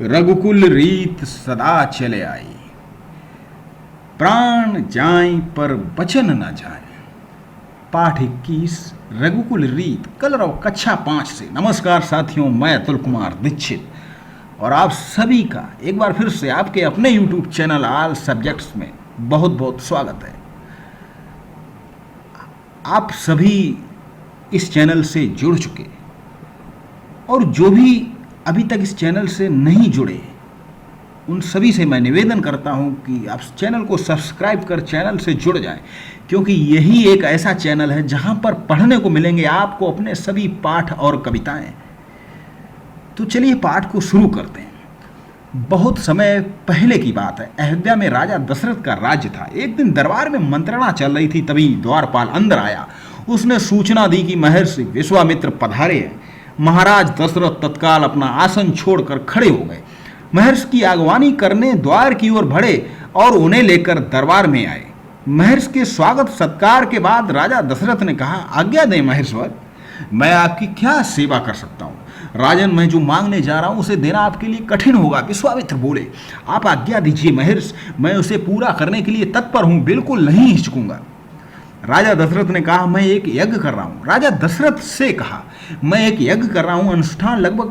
रघुकुल रीत सदा चले आई, प्राण जाए पर वचन न जाए। पाठ 21 रघुकुल रीत कलरव कक्षा 5 से। नमस्कार साथियों, मैं अतुल कुमार दीक्षित और आप सभी का एक बार फिर से आपके अपने YouTube चैनल ऑल सब्जेक्ट्स में बहुत बहुत स्वागत है। आप सभी इस चैनल से जुड़ चुके और जो भी अभी तक इस चैनल से नहीं जुड़े उन सभी से मैं निवेदन करता हूं कि आप चैनल को सब्सक्राइब कर चैनल से जुड़ जाएं, क्योंकि यही एक ऐसा चैनल है जहां पर पढ़ने को मिलेंगे आपको अपने सभी पाठ और कविताएं। तो चलिए पाठ को शुरू करते हैं। बहुत समय पहले की बात है। अयोध्या में राजा दशरथ का राज्य था। एक दिन दरबार में मंत्रणा चल रही थी, तभी द्वारपाल अंदर आया। उसने सूचना दी कि महर्षि विश्वामित्र पधारे हैं। महाराज दशरथ तत्काल अपना आसन छोड़कर खड़े हो गए। महर्षि की आगवानी करने द्वार की ओर बढ़े और उन्हें लेकर दरबार में आए। महर्षि के स्वागत सत्कार के बाद राजा दशरथ ने कहा, आज्ञा दें महेश्वर, मैं आपकी क्या सेवा कर सकता हूँ? राजन, मैं जो मांगने जा रहा हूँ उसे देना आपके लिए कठिन होगा। विश्वामित्र बोले, आप आज्ञा दीजिए महर्षि, मैं उसे पूरा करने के लिए तत्पर हूँ, बिल्कुल नहीं हिचकूंगा। राजा दशरथ ने कहा, मैं एक यज्ञ कर रहा हूँ। राजा दशरथ से कहा, मैं एक यज्ञ कर रहा हूँ, अनुष्ठान लगभग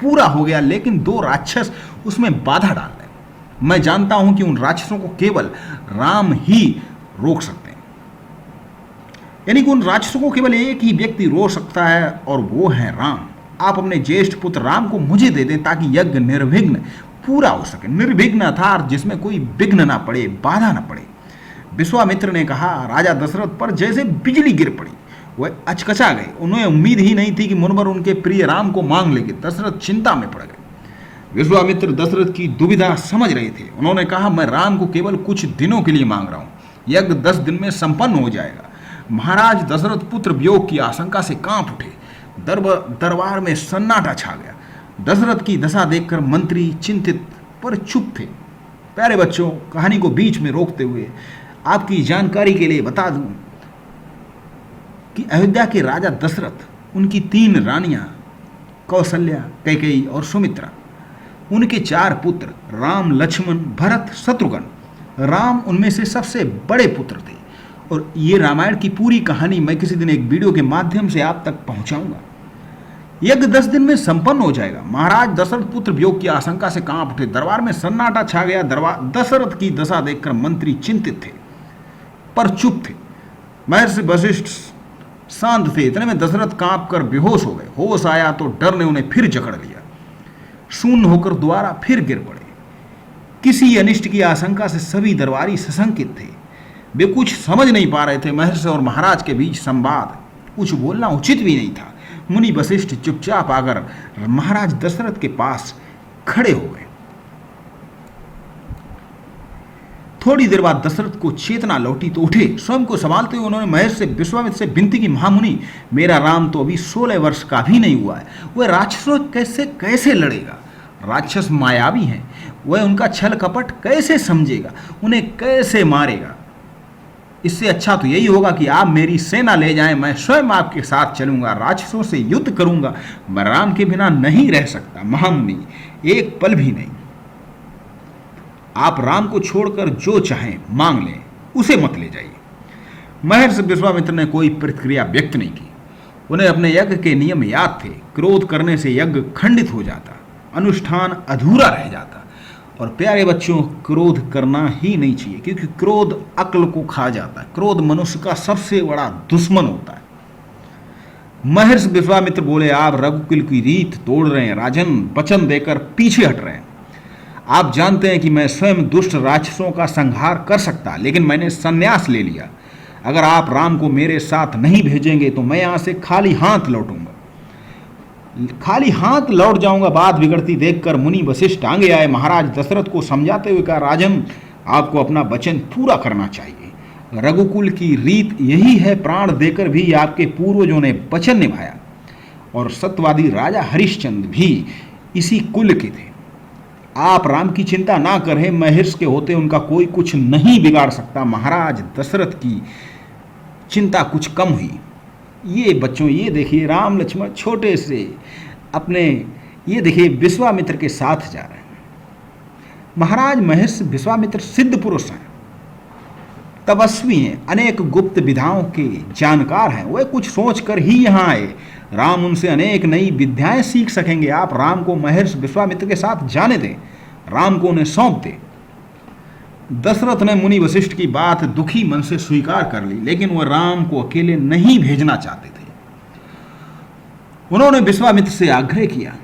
पूरा हो गया, लेकिन 2 राक्षस उसमें बाधा डाल रहे। मैं जानता हूं कि उन राक्षसों को केवल राम ही रोक सकते हैं। यानी कि उन राक्षसों को केवल एक ही व्यक्ति रोक सकता है और वो है राम। आप अपने ज्येष्ठ पुत्र राम को मुझे दे दें ताकि यज्ञ निर्विघ्न पूरा हो सके। निर्विघ्न अर्थात जिसमें कोई विघ्न ना पड़े, बाधा ना पड़े। विश्वामित्र ने कहा, राजा दशरथ पर जैसे बिजली गिर पड़ी। वह अचकचा गए। उन्हें उम्मीद ही नहीं थी कि मुनवर उनके प्रिय राम को मांग लेंगे। दशरथ चिंता में पड़ गए। विश्वामित्र दशरथ की दुविधा समझ रहे थे। उन्होंने कहा, मैं राम को केवल कुछ दिनों के लिए मांग रहा हूं, यज्ञ 10 दिन में संपन्न हो जाएगा। महाराज दशरथ पुत्र वियोग की आशंका से कांप उठे। दरबार में सन्नाटा छा गया। दशरथ की दशा देखकर मंत्री चिंतित पर चुप थे। प्यारे बच्चों, कहानी को बीच में रोकते हुए आपकी जानकारी के लिए बता दूं कि अयोध्या के राजा दशरथ, उनकी 3 रानियां कौशल्या, कैकेयी और सुमित्रा, उनके 4 पुत्र राम, लक्ष्मण, भरत, शत्रुघ्न। राम उनमें से सबसे बड़े पुत्र थे और ये रामायण की पूरी कहानी मैं किसी दिन एक वीडियो के माध्यम से आप तक पहुंचाऊंगा। यज्ञ 10 दिन में संपन्न हो जाएगा। महाराज दशरथ पुत्र वियोग की आशंका से कांप उठे। दरबार में सन्नाटा छा गया। दशरथ की दशा देखकर मंत्री चिंतित थे पर चुप थे। महर्षि वशिष्ठ शांत थे। इतने में दशरथ कांप कर बेहोश हो गए। होश आया तो डर ने उन्हें फिर जकड़ लिया। शून्य होकर दोबारा फिर गिर पड़े। किसी अनिष्ट की आशंका से सभी दरबारी सशंकित थे। वे कुछ समझ नहीं पा रहे थे। महर्षि और महाराज के बीच संवाद, कुछ बोलना उचित भी नहीं था। मुनि वशिष्ठ चुपचाप आकर महाराज दशरथ के पास खड़े हो गए। थोड़ी देर बाद दशरथ को चेतना लौटी तो उठे। स्वयं को संभालते हुए उन्होंने महर्षि से विश्वामित्र से विनती की, महामुनि, मेरा राम तो अभी 16 वर्ष का भी नहीं हुआ है। वह राक्षसों कैसे लड़ेगा? राक्षस मायावी हैं। वह उनका छल कपट कैसे समझेगा? उन्हें कैसे मारेगा? इससे अच्छा तो यही होगा कि आप मेरी सेना ले जाएं, मैं स्वयं आपके साथ चलूंगा, राक्षसों से युद्ध करूंगा। मैं राम के बिना नहीं रह सकता महामुनि, एक पल भी नहीं। आप राम को छोड़कर जो चाहें मांग लें, उसे मत ले जाइए। महर्षि विश्वामित्र ने कोई प्रतिक्रिया व्यक्त नहीं की। उन्हें अपने यज्ञ के नियम याद थे। क्रोध करने से यज्ञ खंडित हो जाता, अनुष्ठान अधूरा रह जाता। और प्यारे बच्चों, क्रोध करना ही नहीं चाहिए, क्योंकि क्रोध अक्ल को खा जाता है। क्रोध मनुष्य का सबसे बड़ा दुश्मन होता है। महर्षि विश्वामित्र बोले, आप रघुकुल की रीत तोड़ रहे हैं। राजन, वचन देकर पीछे हट रहे हैं। आप जानते हैं कि मैं स्वयं दुष्ट राक्षसों का संहार कर सकता, लेकिन मैंने संन्यास ले लिया। अगर आप राम को मेरे साथ नहीं भेजेंगे तो मैं यहां से खाली हाथ लौटूंगा, खाली हाथ लौट जाऊंगा। बात बिगड़ती देखकर मुनि वशिष्ठ आगे आए। महाराज दशरथ को समझाते हुए कहा, राजन, आपको अपना वचन पूरा करना चाहिए। रघुकुल की रीत यही है। प्राण देकर भी आपके पूर्वजों ने वचन निभाया और सत्यवादी राजा हरिश्चंद्र भी इसी कुल के थे। आप राम की चिंता ना करें, महर्षि के होते उनका कोई कुछ नहीं बिगाड़ सकता। महाराज दशरथ की चिंता कुछ कम हुई। ये बच्चों, ये देखिए, राम लक्ष्मण छोटे से अपने ये देखिए विश्वामित्र के साथ जा रहे हैं। महाराज महेश विश्वामित्र सिद्ध पुरुष हैं, तपस्वी हैं, अनेक गुप्त विधाओं के जानकार हैं। वे कुछ सोच कर ही यहाँ आए। राम उनसे अनेक नई विद्याएं सीख सकेंगे। आप राम को महर्षि विश्वामित्र के साथ जाने दें, राम को उन्हें सौंप दें। दशरथ ने मुनि वशिष्ठ की बात दुखी मन से स्वीकार कर ली, लेकिन वह राम को अकेले नहीं भेजना चाहते थे। उन्होंने विश्वामित्र से आग्रह किया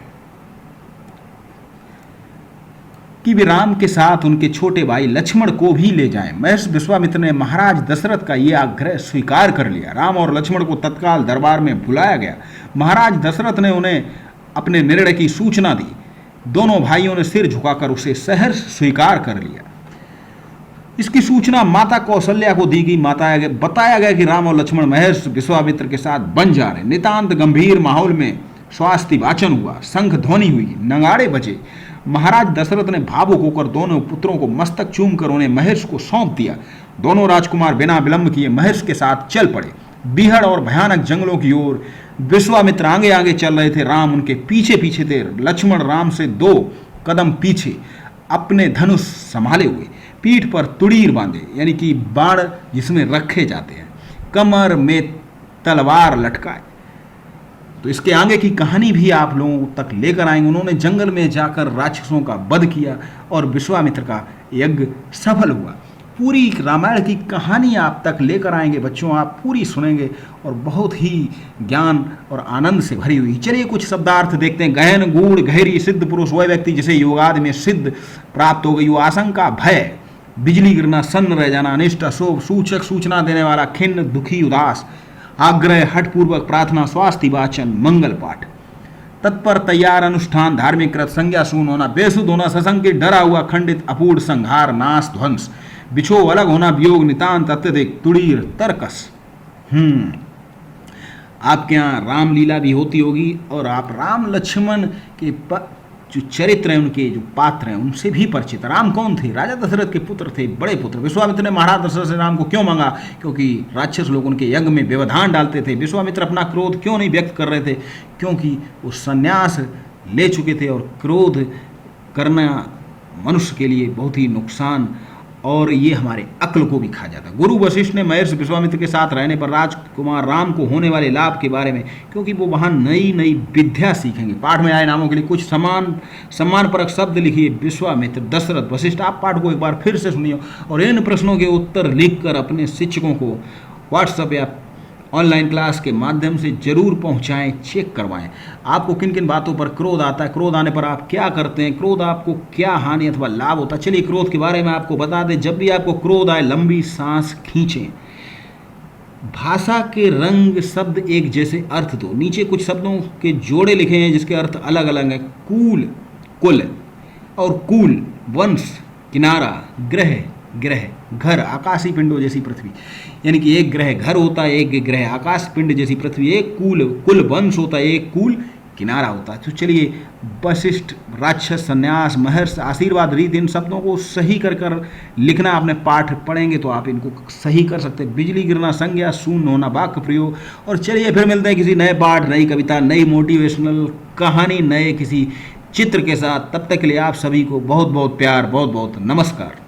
कि वे राम के साथ उनके छोटे भाई लक्ष्मण को भी ले जाएं। महर्षि विश्वामित्र ने महाराज दशरथ का यह आग्रह स्वीकार कर लिया। राम और लक्ष्मण को तत्काल दरबार में बुलाया गया। महाराज दशरथ ने उन्हें अपने निर्णय की सूचना दी। दोनों भाइयों ने सिर झुकाकर उसे सहर्ष स्वीकार कर लिया। इसकी सूचना माता कौशल्या को दी गई। बताया गया कि राम और लक्ष्मण महर्षि विश्वामित्र के साथ बन जा रहे। नितांत गंभीर माहौल में स्वास्थ्य वाचन हुआ, शंख ध्वनि हुई, नगाड़े बजे। महाराज दशरथ ने भावुक होकर दोनों पुत्रों को मस्तक चूमकर उन्हें महर्षि को सौंप दिया। दोनों राजकुमार बिना विलंब किए महर्षि के साथ चल पड़े। बीहड़ और भयानक जंगलों की ओर विश्वामित्र आगे आगे चल रहे थे, राम उनके पीछे पीछे थे। लक्ष्मण राम से 2 कदम पीछे, अपने धनुष संभाले हुए, पीठ पर तुड़ीर बांधे, यानी कि बाण जिसमें रखे जाते हैं, कमर में तलवार लटकाए। तो इसके आगे की कहानी भी आप लोगों तक लेकर आएंगे। उन्होंने जंगल में जाकर राक्षसों का वध किया और विश्वामित्र का यज्ञ सफल हुआ। पूरी रामायण की कहानी आप तक लेकर आएंगे बच्चों, आप पूरी सुनेंगे और बहुत ही ज्ञान और आनंद से भरी हुई। चलिए कुछ शब्दार्थ देखते हैं। गहन गूढ़ गहरी सिद्ध पुरुष, वह व्यक्ति जिसे योगादि में सिद्ध प्राप्त हो गई। वो आशंका, भय, बिजली गिरना, सन्न रह जाना, अनिष्ट, अशुभ, सूचक, सूचना देने वाला, खिन्न, दुखी, उदास, आग्रह, हठपूर्वक प्रार्थना, स्वास्थ्य वाचन, मंगल पाठ, तत्पर, तैयार, अनुष्ठान, धार्मिक कृत, संज्ञा शून्य होना, बेसुध होना, सशंकित, डरा हुआ, खंडित, अपूर्ण, संहार, नाश, ध्वंस, बिछो, अलग होना, वियोग, नितांत, अत्यधिक, तुड़ीर, तर्कस। आपके यहाँ रामलीला भी होती होगी और आप राम लक्ष्मण के जो चरित्र हैं, उनके जो पात्र हैं, उनसे भी परिचित। राम कौन थे? राजा दशरथ के पुत्र थे, बड़े पुत्र। विश्वामित्र ने महाराज दशरथ से राम को क्यों मांगा? क्योंकि राक्षस लोग उनके यज्ञ में व्यवधान डालते थे। विश्वामित्र अपना क्रोध क्यों नहीं व्यक्त कर रहे थे? क्योंकि वो संन्यास ले चुके थे और क्रोध करना मनुष्य के लिए बहुत ही नुकसान और ये हमारे अक्ल को भी खा जाता। गुरु वशिष्ठ ने महर्षि विश्वामित्र के साथ रहने पर राजकुमार राम को होने वाले लाभ के बारे में, क्योंकि वो वहाँ नई नई विद्या सीखेंगे। पाठ में आए नामों के लिए कुछ सम्मानपरक शब्द लिखिए। विश्वामित्र, दशरथ, वशिष्ठ। आप पाठ को एक बार फिर से सुनिए और इन प्रश्नों के उत्तर लिखकर अपने शिक्षकों को व्हाट्सएप या ऑनलाइन क्लास के माध्यम से जरूर पहुंचाएं, चेक करवाएं। आपको किन किन बातों पर क्रोध आता है, क्रोध आने पर आप क्या करते हैं, क्रोध आपको क्या हानि अथवा लाभ होता है। चलिए क्रोध के बारे में आपको बता दें। जब भी आपको क्रोध आए, लंबी सांस खींचें। भाषा के रंग शब्द एक जैसे अर्थ दो। नीचे कुछ शब्दों के जोड़े लिखे हैं जिसके अर्थ अलग अलग हैं। कूल, कुल, और कूल, वंश, किनारा, ग्रह, ग्रह, घर, आकाशीय पिंडों जैसी पृथ्वी, यानी कि एक ग्रह घर होता है, एक ग्रह आकाश पिंड जैसी पृथ्वी, एक कुल वंश होता है, एक कुल किनारा होता है। तो चलिए वशिष्ठ, राक्षस, संन्यास, महर्षि, आशीर्वाद, रीत, इन शब्दों को सही कर लिखना। आपने पाठ पढ़ेंगे तो आप इनको सही कर सकते हैं। बिजली गिरना, संज्ञा शून्य होना, वाक्य प्रयोग। और चलिए फिर मिलते हैं किसी नए पाठ, नई कविता, नई मोटिवेशनल कहानी, नए किसी चित्र के साथ। तब तक के लिए आप सभी को बहुत बहुत प्यार, बहुत बहुत नमस्कार।